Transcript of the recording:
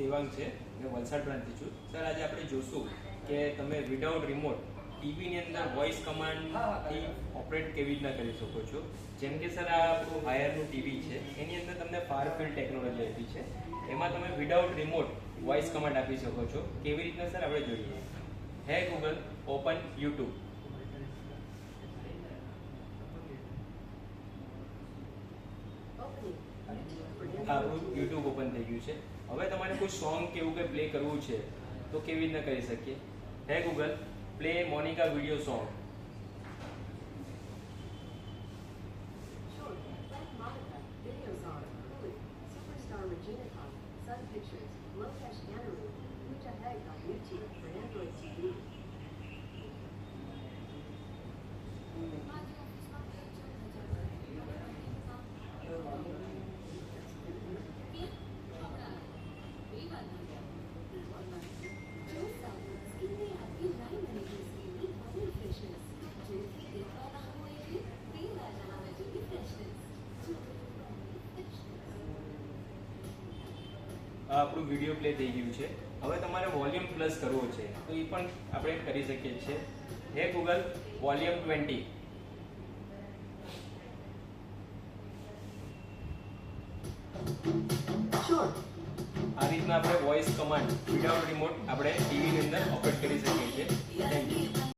દેવાંગ છે, મેં વલસાડ બ્રાન્ચથી છું. સર આજે આપણે જોશું કે તમે વિધાઉટ રિમોટ ટીવીની અંદર વોઇસ કમાન્ડથી ઓપરેટ કેવી રીતના કરી શકો છો. જેમ કે સર આ આપણું હાયરનું ટીવી છે, એની અંદર તમને ફાર ફિલ્ડ ટેકનોલોજી આપી છે. એમાં તમે વિધાઉટ રિમોટ વોઇસ કમાન્ડ આપી શકો છો. કેવી રીતના સર આપણે જોઈએ. હે ગૂગલ ઓપન યુટ્યુબ. આપણું યુટ્યુબ ઓપન થઈ ગયું છે. હવે તમારે કોઈ સોંગ કે એવું કંઈ પ્લે કરવું છે તો કેવી રીતના કરી શકીએ. Hey Google play Monica video song. આપણું વિડીયો પ્લે થઈ ગયું છે. હવે તમારે વોલ્યુમ પ્લસ કરવો છે તો એ પણ આપણે કરી શકીએ છીએ. હે ગૂગલ વોલ્યુમ 20. આ રીતના આપણે વોઇસ કમાન્ડ વિધાઉટ રિમોટ આપણે ટીવીની અંદર ઓપરેટ કરી શકીએ છીએ. Thank you.